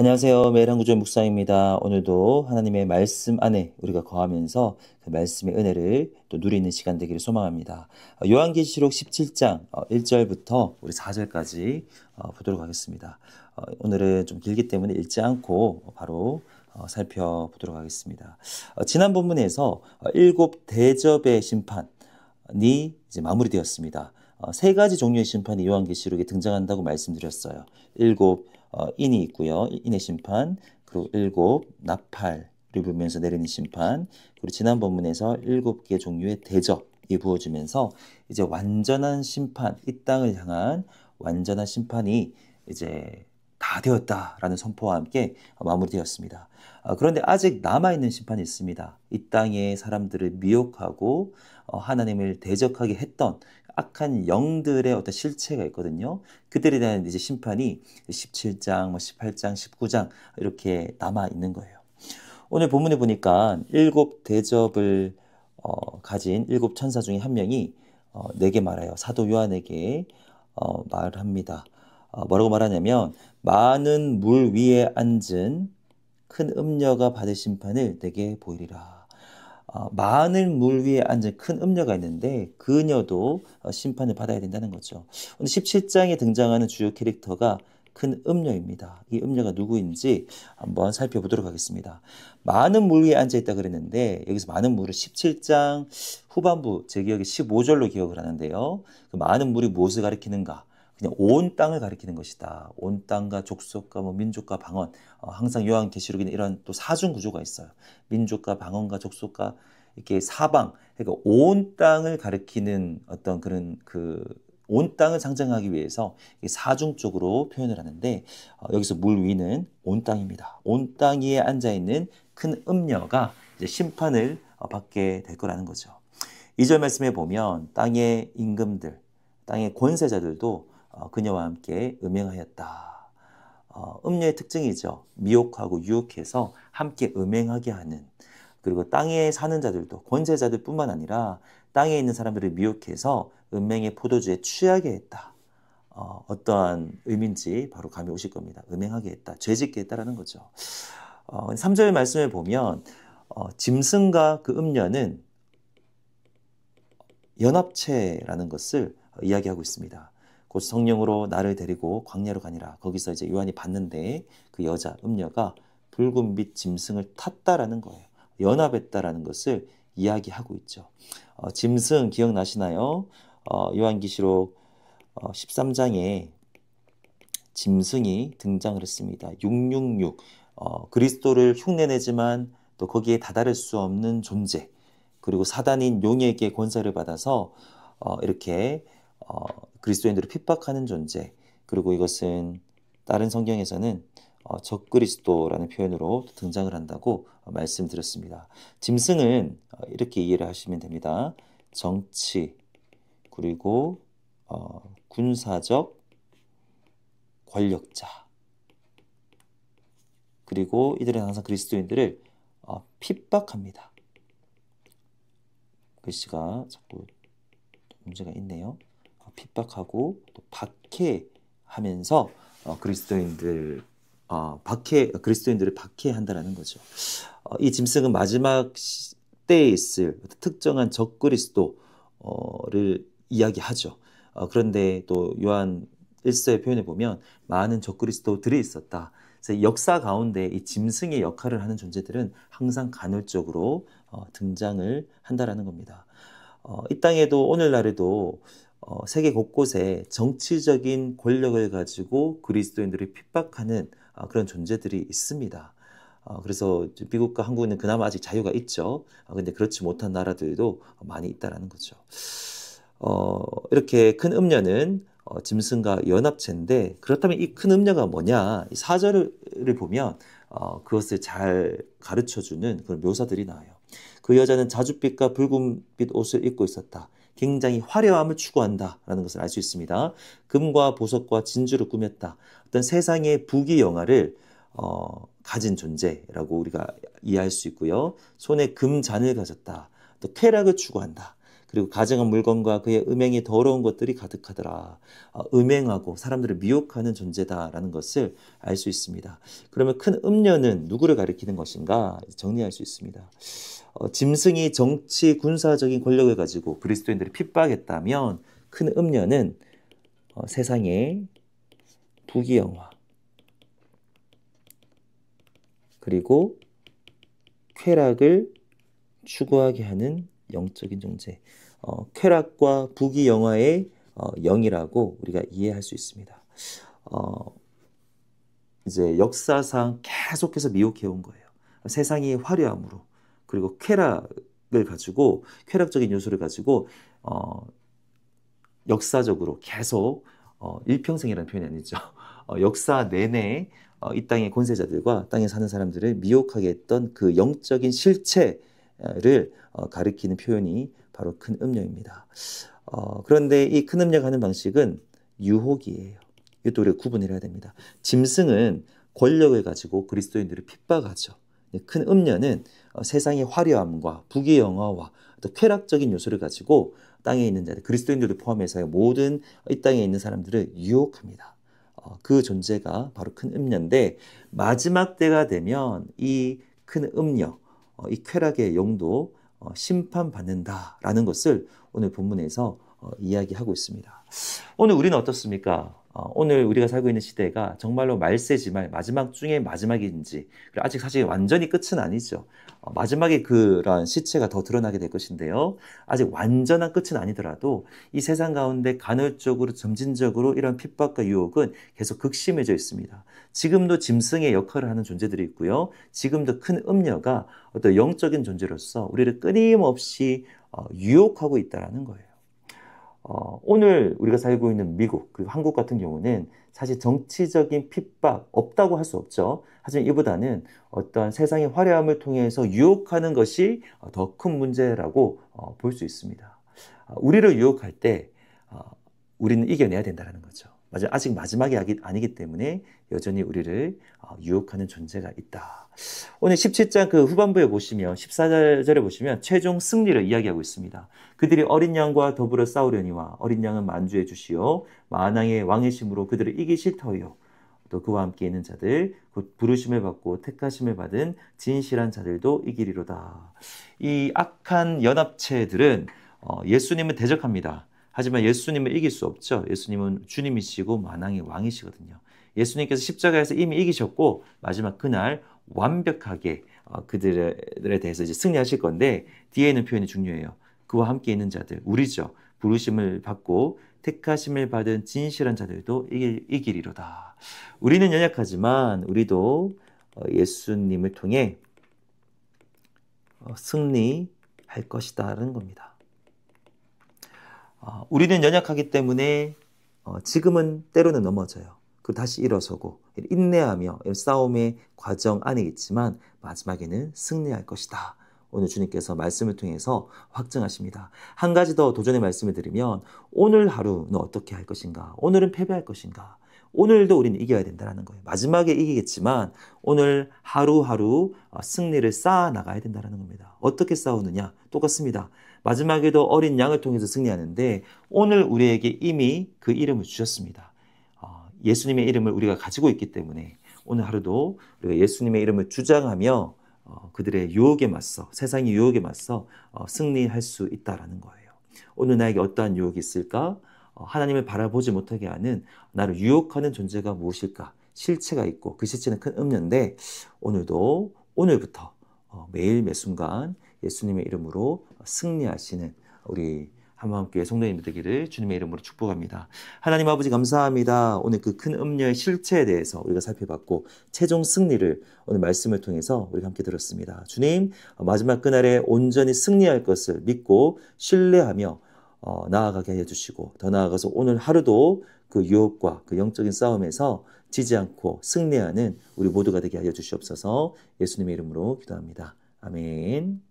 안녕하세요. 매일 한구절 묵상입니다. 오늘도 하나님의 말씀 안에 우리가 거하면서 그 말씀의 은혜를 또 누리는 시간 되기를 소망합니다. 요한계시록 17장 1절부터 우리 4절까지 보도록 하겠습니다. 오늘은 좀 길기 때문에 읽지 않고 바로 살펴보도록 하겠습니다. 지난 본문에서 일곱 대접의 심판이 이제 마무리되었습니다. 세 가지 종류의 심판이 요한계시록에 등장한다고 말씀드렸어요. 일곱 인이 있고요. 인의 심판, 그리고 일곱 나팔을 불면서 내리는 심판, 그리고 지난 본문에서 일곱 개 종류의 대접이 부어지면서 이제 완전한 심판, 이 땅을 향한 완전한 심판이 이제 다 되었다라는 선포와 함께 마무리되었습니다. 그런데 아직 남아있는 심판이 있습니다. 이 땅의 사람들을 미혹하고 하나님을 대적하게 했던 악한 영들의 어떤 실체가 있거든요. 그들에 대한 이제 심판이 17장, 18장, 19장 이렇게 남아 있는 거예요. 오늘 본문에 보니까 일곱 대접을 가진 일곱 천사 중에 한 명이 내게 말해요. 사도 요한에게 말을 합니다. 뭐라고 말하냐면 많은 물 위에 앉은 큰 음녀가 받을 심판을 내게 보이리라. 많은 물 위에 앉은 큰 음녀가 있는데 그녀도 심판을 받아야 된다는 거죠. 오늘 17장에 등장하는 주요 캐릭터가 큰 음녀입니다. 이 음녀가 누구인지 한번 살펴보도록 하겠습니다. 많은 물 위에 앉아있다 그랬는데 여기서 많은 물을 17장 후반부 제 기억에 15절로 기억을 하는데요. 그 많은 물이 무엇을 가리키는가? 그냥 온 땅을 가리키는 것이다. 온 땅과 족속과 민족과 방언. 항상 요한계시록에는 이런 또 사중 구조가 있어요. 민족과 방언과 족속과 이렇게 사방, 그러니까 온 땅을 가리키는 어떤 그런 온 땅을 상징하기 위해서 사중적으로 표현을 하는데 여기서 물 위는 온 땅입니다. 온 땅 위에 앉아 있는 큰 음녀가 이제 심판을 받게 될 거라는 거죠. 2절 말씀에 보면 땅의 임금들, 땅의 권세자들도 그녀와 함께 음행하였다. 음녀의 특징이죠. 미혹하고 유혹해서 함께 음행하게 하는, 그리고 땅에 사는 자들도 권세자들 뿐만 아니라 땅에 있는 사람들을 미혹해서 음행의 포도주에 취하게 했다. 어떠한 의미인지 바로 감이 오실 겁니다. 음행하게 했다. 죄짓게 했다라는 거죠. 3절 말씀을 보면 짐승과 그 음녀는 연합체라는 것을 이야기하고 있습니다. 곧 성령으로 나를 데리고 광야로 가니라. 거기서 이제 요한이 봤는데 그 여자 음녀가 붉은 빛 짐승을 탔다라는 거예요. 연합했다라는 것을 이야기하고 있죠. 짐승 기억나시나요? 요한계시록 13장에 짐승이 등장을 했습니다. 666 그리스도를 흉내내지만 또 거기에 다다를 수 없는 존재, 그리고 사단인 용에게 권세를 받아서 이렇게 그리스도인들을 핍박하는 존재, 그리고 이것은 다른 성경에서는 적그리스도라는 표현으로 등장을 한다고 말씀드렸습니다. 짐승은 이렇게 이해를 하시면 됩니다. 정치, 그리고 군사적 권력자, 그리고 이들은 항상 그리스도인들을 핍박합니다. 글씨가 자꾸 문제가 있네요. 핍박하고 또 박해하면서 그리스도인들을 박해한다라는 거죠. 이 짐승은 마지막 때에 있을 특정한 적그리스도를 이야기하죠. 그런데 또 요한 1서의 표현을 보면 많은 적그리스도들이 있었다. 그래서 역사 가운데 이 짐승의 역할을 하는 존재들은 항상 간헐적으로 등장을 한다라는 겁니다. 이 땅에도 오늘날에도 세계 곳곳에 정치적인 권력을 가지고 그리스도인들을 핍박하는 그런 존재들이 있습니다. 그래서 미국과 한국은 그나마 아직 자유가 있죠. 근데 그렇지 못한 나라들도 많이 있다라는 거죠. 이렇게 큰 음녀는 짐승과 연합체인데, 그렇다면 이 큰 음녀가 뭐냐? 이 4절을 보면 그것을 잘 가르쳐주는 그런 묘사들이 나와요. 그 여자는 자줏빛과 붉은빛 옷을 입고 있었다. 굉장히 화려함을 추구한다라는 것을 알 수 있습니다. 금과 보석과 진주를 꾸몄다. 어떤 세상의 부귀영화를 가진 존재라고 우리가 이해할 수 있고요. 손에 금잔을 가졌다. 또 쾌락을 추구한다. 그리고 가증한 물건과 그의 음행이 더러운 것들이 가득하더라. 음행하고 사람들을 미혹하는 존재다라는 것을 알 수 있습니다. 그러면 큰 음녀는 누구를 가리키는 것인가 정리할 수 있습니다. 짐승이 정치 군사적인 권력을 가지고 그리스도인들을 핍박했다면 큰 음녀는 세상의 부귀영화 그리고 쾌락을 추구하게 하는 영적인 존재, 쾌락과 부귀영화의 영이라고 우리가 이해할 수 있습니다. 이제 역사상 계속해서 미혹해온 거예요. 세상이 화려함으로 그리고 쾌락을 가지고 쾌락적인 요소를 가지고 역사적으로 계속 일평생이라는 표현이 아니죠. 역사 내내 이 땅의 권세자들과 땅에 사는 사람들을 미혹하게 했던 그 영적인 실체를 가리키는 표현이 바로 큰 음녀입니다. 그런데 이 큰 음녀가 하는 방식은 유혹이에요. 이것도 우리가 구분을 해야 됩니다. 짐승은 권력을 가지고 그리스도인들을 핍박하죠. 큰 음녀는 세상의 화려함과 부귀영화와 또 쾌락적인 요소를 가지고 땅에 있는 자들, 그리스도인들도 포함해서 모든 이 땅에 있는 사람들을 유혹합니다. 그 존재가 바로 큰 음녀인데 마지막 때가 되면 이 큰 음녀, 이 쾌락의 영도 심판받는다라는 것을 오늘 본문에서 이야기하고 있습니다. 오늘 우리는 어떻습니까? 오늘 우리가 살고 있는 시대가 정말로 말세지만 마지막 중에 마지막인지 아직 사실 완전히 끝은 아니죠. 마지막에 그런 시체가 더 드러나게 될 것인데요. 아직 완전한 끝은 아니더라도 이 세상 가운데 간헐적으로 점진적으로 이런 핍박과 유혹은 계속 극심해져 있습니다. 지금도 짐승의 역할을 하는 존재들이 있고요. 지금도 큰 음녀가 어떤 영적인 존재로서 우리를 끊임없이 유혹하고 있다는 거예요. 오늘 우리가 살고 있는 미국 그리고 한국 같은 경우는 사실 정치적인 핍박 없다고 할 수 없죠. 하지만 이보다는 어떤 세상의 화려함을 통해서 유혹하는 것이 더 큰 문제라고 볼 수 있습니다. 우리를 유혹할 때 우리는 이겨내야 된다는 거죠. 아직 마지막이 아니기 때문에 여전히 우리를 유혹하는 존재가 있다. 오늘 17장 그 후반부에 보시면 14절에 보시면 최종 승리를 이야기하고 있습니다. 그들이 어린 양과 더불어 싸우려니와 어린 양은 만주해 주시오 만왕의 왕이심으로 그들을 이기실 터이요 또 그와 함께 있는 자들 곧 부르심을 받고 택하심을 받은 진실한 자들도 이기리로다. 이 악한 연합체들은 예수님을 대적합니다. 하지만 예수님을 이길 수 없죠. 예수님은 주님이시고 만왕의 왕이시거든요. 예수님께서 십자가에서 이미 이기셨고 마지막 그날 완벽하게 그들에 대해서 이제 승리하실 건데 뒤에 있는 표현이 중요해요. 그와 함께 있는 자들, 우리죠. 부르심을 받고 택하심을 받은 진실한 자들도 이기리로다. 우리는 연약하지만 우리도 예수님을 통해 승리할 것이다라는 겁니다. 우리는 연약하기 때문에 지금은 때로는 넘어져요. 그리고 다시 일어서고 인내하며 싸움의 과정 안에 있지만 마지막에는 승리할 것이다. 오늘 주님께서 말씀을 통해서 확증하십니다. 한 가지 더 도전의 말씀을 드리면 오늘 하루는 어떻게 할 것인가? 오늘은 패배할 것인가? 오늘도 우리는 이겨야 된다는 거예요. 마지막에 이기겠지만 오늘 하루하루 승리를 쌓아 나가야 된다는 겁니다. 어떻게 싸우느냐? 똑같습니다. 마지막에도 어린 양을 통해서 승리하는데 오늘 우리에게 이미 그 이름을 주셨습니다. 예수님의 이름을 우리가 가지고 있기 때문에 오늘 하루도 우리가 예수님의 이름을 주장하며 그들의 유혹에 맞서 세상의 유혹에 맞서 승리할 수 있다는 거예요. 오늘 나에게 어떠한 유혹이 있을까? 하나님을 바라보지 못하게 하는 나를 유혹하는 존재가 무엇일까? 실체가 있고 그 실체는 큰 음료인데 오늘도 오늘부터 매일 매 순간 예수님의 이름으로 승리하시는 우리 한마음교회 성도님들 되기를 주님의 이름으로 축복합니다. 하나님 아버지 감사합니다. 오늘 그 큰 음료의 실체에 대해서 우리가 살펴봤고 최종 승리를 오늘 말씀을 통해서 우리가 함께 들었습니다. 주님 마지막 그날에 온전히 승리할 것을 믿고 신뢰하며 나아가게 해주시고 더 나아가서 오늘 하루도 그 유혹과 그 영적인 싸움에서 지지 않고 승리하는 우리 모두가 되게 하여 주시옵소서. 예수님의 이름으로 기도합니다. 아멘.